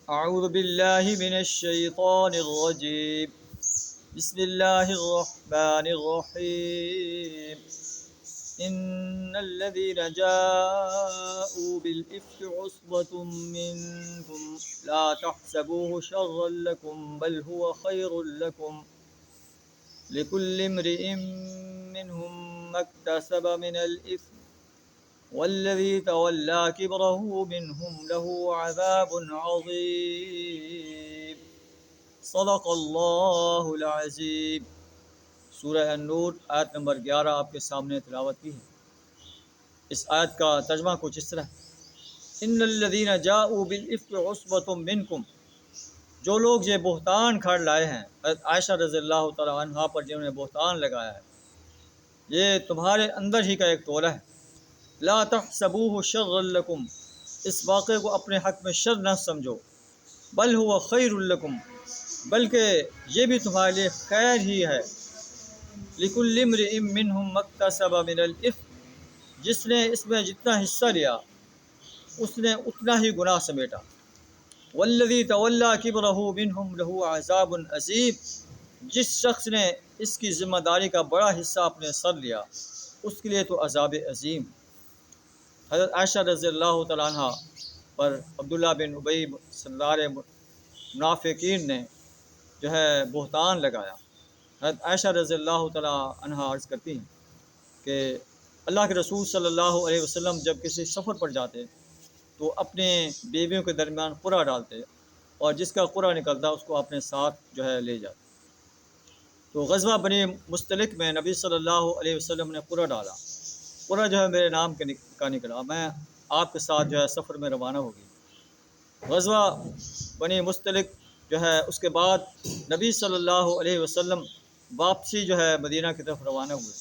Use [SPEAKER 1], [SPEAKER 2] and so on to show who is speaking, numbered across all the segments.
[SPEAKER 1] اعوذ باللہ من الشیطان الرجیم بسم اللہ الرحمن الرحیم ان الذين جاءوا بالإفك عصبة منكم لا تحسبوه شرا لكم بل هو خير لكم لكل امرئ منهم ما اكتسب من الإثم والذي تولى كبره منهم له عذاب عظيم صدق اللہ العظیم۔ سورہ النور آیت نمبر 11 آپ کے سامنے تلاوت کی ہے۔ اس آیت کا ترجمہ کچھ اس طرح ہے، ان الذین جاءوا بالافک عصبۃ منکم، جو لوگ یہ بہتان کھڑ لائے ہیں، حضرت عائشہ رضی اللہ تعالی عنہا پر جنہوں نے بہتان لگایا ہے، یہ تمہارے اندر ہی کا ایک ٹولہ ہے۔ لا تحسبوه شرا لکم، اس واقعے کو اپنے حق میں شر نہ سمجھو، بل هو خیر لکم، بلکہ یہ بھی تمہارے لیے خیر ہی ہے۔ لکل امرئ منہم ما اکتسب من الاثم، جس نے اس میں جتنا حصہ لیا اس نے اتنا ہی گناہ سمیٹا۔ والذی تولی کبرہ منہم لہ عذاب عظیم، جس شخص نے اس کی ذمہ داری کا بڑا حصہ اپنے سر لیا اس کے لیے تو عذاب عظیم۔ حضرت عائشہ رضی اللہ تعالیٰ عنہ پر عبداللہ بن ابی سردار منافقین نے جو ہے بہتان لگایا۔ حضرت عائشہ رضی اللہ تعالیٰ عنہ عرض کرتی ہیں کہ اللہ کے رسول صلی اللہ علیہ وسلم جب کسی سفر پر جاتے تو اپنے بیویوں کے درمیان قرعہ ڈالتے اور جس کا قرعہ نکلتا اس کو اپنے ساتھ جو ہے لے جاتے۔ تو غزوہ بنی مستلق میں نبی صلی اللہ علیہ وسلم نے قرعہ ڈالا، قرعہ جو ہے میرے نام کا نکلا، میں آپ کے ساتھ جو ہے سفر میں روانہ ہوگی۔ غزوہ بنی مستلق جو ہے اس کے بعد نبی صلی اللہ علیہ وسلم واپسی جو ہے مدینہ کی طرف روانہ ہوئے،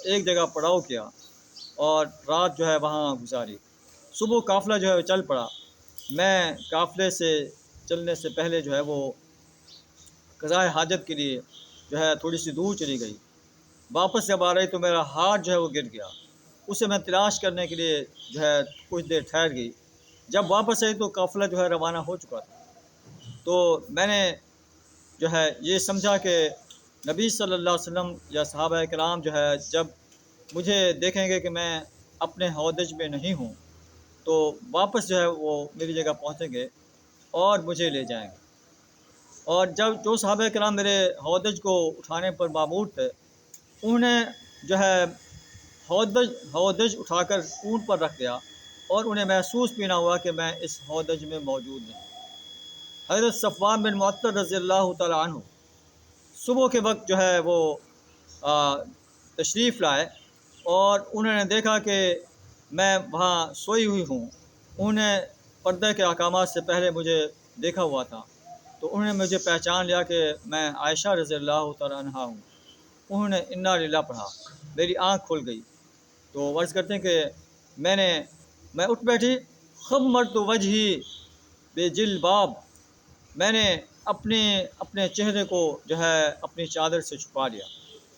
[SPEAKER 1] ایک جگہ پڑاؤ کیا اور رات جو ہے وہاں گزاری۔ صبح قافلہ جو ہے چل پڑا، میں قافلے سے چلنے سے پہلے جو ہے وہ قضائے حاجت کے لیے جو ہے تھوڑی سی دور چلی گئی، واپس جب آ رہی تو میرا ہاتھ جو ہے وہ گر گیا، اسے میں تلاش کرنے کے لیے جو ہے کچھ دیر ٹھہر گئی۔ جب واپس آئی تو قافلہ جو ہے روانہ ہو چکا تھا، تو میں نے جو ہے یہ سمجھا کہ نبی صلی اللہ علیہ وسلم یا صحابہ کرام جو ہے جب مجھے دیکھیں گے کہ میں اپنے ہودج میں نہیں ہوں تو واپس جو ہے وہ میری جگہ پہنچیں گے اور مجھے لے جائیں گے۔ اور جب جو صحابہ کرام میرے ہودج کو اٹھانے پر مامور تھے، انہوں نے جو ہے ہودج اٹھا کر اونٹ پر رکھ دیا اور انہیں محسوس بھی نہ ہوا کہ میں اس ہودج میں موجود نہیں۔ حضرت صفوان بن معطل رضی اللہ تعالیٰ عنہ صبح کے وقت جو ہے وہ تشریف لائے اور انہوں نے دیکھا کہ میں وہاں سوئی ہوئی ہوں۔ انہوں نے پردہ کے احکامات سے پہلے مجھے دیکھا ہوا تھا، تو انہوں نے مجھے پہچان لیا کہ میں عائشہ رضی اللہ تعالیٰ عنہ ہوں۔ انہوں نے انا للہ پڑھا، میری آنکھ کھل گئی۔ تو عرض کرتے ہیں کہ میں اٹھ بیٹھی، خمرت وجہی بے جلباب، میں نے اپنے چہرے کو جو ہے اپنی چادر سے چھپا لیا۔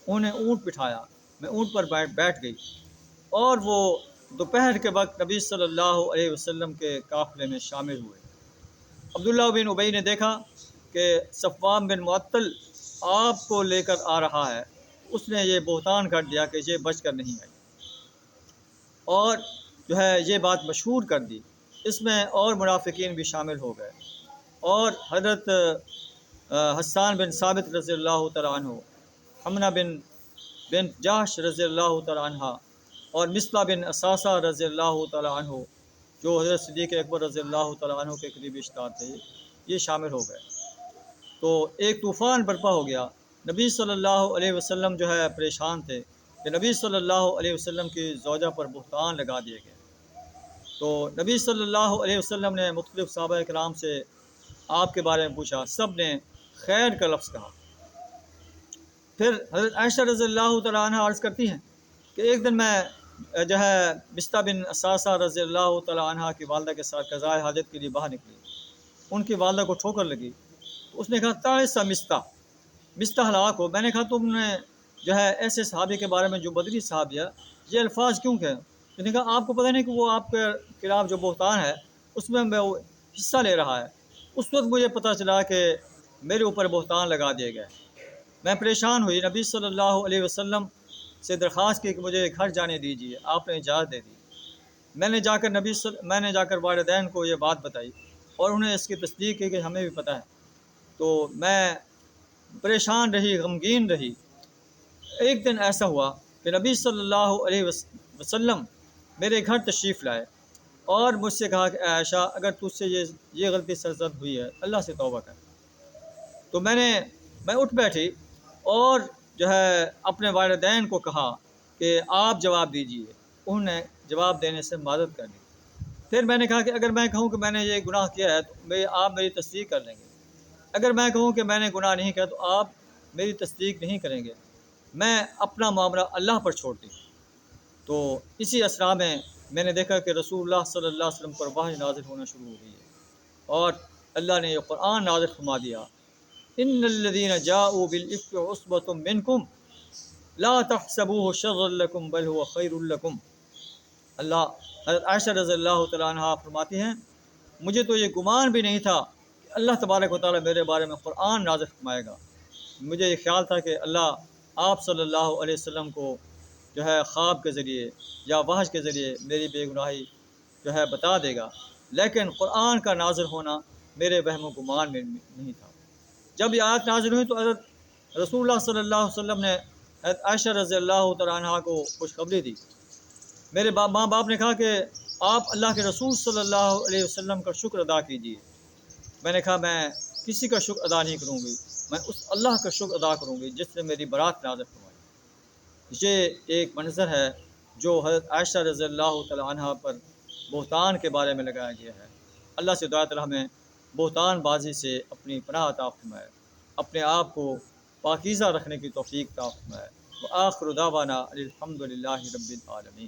[SPEAKER 1] انہوں نے اونٹ بٹھایا، میں اونٹ پر بیٹھ گئی اور وہ دوپہر کے وقت نبی صلی اللہ علیہ وسلم کے قافلے میں شامل ہوئے۔ عبداللہ بن ابی نے دیکھا کہ صفوان بن معطل آپ کو لے کر آ رہا ہے، اس نے یہ بہتان کر دیا کہ یہ بچ کر نہیں آئی اور جو ہے یہ بات مشہور کر دی۔ اس میں اور منافقین بھی شامل ہو گئے اور حضرت حسان بن ثابت رضی اللہ تعالیٰ عنہ، حمنہ بن جاش رضی اللہ تعالیٰ عنہ اور مصطح بن اساسہ رضی اللہ تعالیٰ عنہ جو حضرت صدیق اکبر رضی اللہ تعالیٰ عنہ کے قریبی رشتہ تھے، یہ شامل ہو گئے۔ تو ایک طوفان برپا ہو گیا۔ نبی صلی اللہ علیہ وسلم جو ہے پریشان تھے کہ نبی صلی اللہ علیہ وسلم کی زوجہ پر بہتان لگا دیے گئے۔ تو نبی صلی اللہ علیہ وسلم نے مختلف صحابہ کرام سے آپ کے بارے میں پوچھا، سب نے خیر کا لفظ کہا۔ پھر حضرت عائشہ رضی اللہ تعالیٰ عنہ عرض کرتی ہیں کہ ایک دن میں جو ہے مصطح بن اساسہ رضی اللہ تعالیٰ عنہ کی والدہ کے ساتھ قضائے حاجت کے لیے باہر نکلی، ان کی والدہ کو ٹھوکر لگی، تو اس نے کہا تعیسا مصطح ہلاک ہو۔ میں نے کہا تم نے جو ہے ایسے صحابی کے بارے میں جو بدری صحابی ہے یہ الفاظ کیوں کہے؟ اس نے کہا آپ کو پتہ نہیں کہ وہ آپ کے خلاف جو بہتان ہے اس میں حصہ لے رہا ہے، اس وقت مجھے پتہ چلا کہ میرے اوپر بہتان لگا دیے گئے۔ میں پریشان ہوئی، نبی صلی اللہ علیہ وسلم سے درخواست کی کہ مجھے گھر جانے دیجیے، آپ نے اجازت دے دی۔ میں نے جا کر والدین کو یہ بات بتائی اور انہیں اس کی تصدیق کی کہ ہمیں بھی پتہ ہے۔ تو میں پریشان رہی، غمگین رہی۔ ایک دن ایسا ہوا کہ نبی صلی اللہ علیہ وسلم میرے گھر تشریف لائے اور مجھ سے کہا کہ اے عائشہ، اگر تجھ سے یہ غلطی سرزد ہوئی ہے، اللہ سے توبہ کر۔ تو میں اٹھ بیٹھی اور جو ہے اپنے والدین کو کہا کہ آپ جواب دیجیے۔ انہوں نے جواب دینے سے معذرت کر دی۔ پھر میں نے کہا کہ اگر میں کہوں کہ میں نے یہ گناہ کیا ہے تو آپ میری تصدیق کر لیں گے، اگر میں کہوں کہ میں نے گناہ نہیں کیا تو آپ میری تصدیق نہیں کریں گے، میں اپنا معاملہ اللہ پر چھوڑ دی۔ تو اسی اسرا میں نے دیکھا کہ رسول اللہ صلی اللہ علیہ وسلم پر وحی نازل ہونا شروع ہو گئی ہے اور اللہ نے یہ قرآن نازل فرما دیا، ان الذین جاؤوا بالافک عصبۃ منکم لا تحسبوه شرا لکم بل هو خیر لکم۔ اللہ حضرت عائشہ رضی اللہ تعالیٰ عنہ فرماتی ہیں، مجھے تو یہ گمان بھی نہیں تھا کہ اللہ تبارک و تعالیٰ میرے بارے میں قرآن نازل فرمائے گا۔ مجھے یہ خیال تھا کہ اللہ آپ صلی اللہ علیہ وسلم کو جو ہے خواب کے ذریعے یا وحی کے ذریعے میری بے گناہی جو ہے بتا دے گا، لیکن قرآن کا نازل ہونا میرے وہم و گمان میں نہیں تھا۔ جب یہ آیت نازل ہوئی تو حضرت رسول اللہ صلی اللہ علیہ وسلم نے حضرت عائشہ رضی اللہ تعالیٰ عنہ کو خوشخبری دی۔ میرے ماں باپ نے کہا کہ آپ اللہ کے رسول صلی اللہ علیہ وسلم کا شکر ادا کیجیے۔ میں نے کہا میں کسی کا شکر ادا نہیں کروں گی، میں اس اللہ کا شکر ادا کروں گی جس نے میری برات نازل فرمائی۔ یہ ایک منظر ہے جو حضرت عائشہ رضی اللہ تعالیٰ عنہ پر بہتان کے بارے میں لگایا گیا ہے۔ اللہ سے دعا تعالیٰ ہمیں بہتان بازی سے اپنی پناہ عطا فرمائے، اپنے آپ کو پاکیزہ رکھنے کی توفیق عطا فرمائے۔ وآخر دعوانا الحمد للہ رب العالمین۔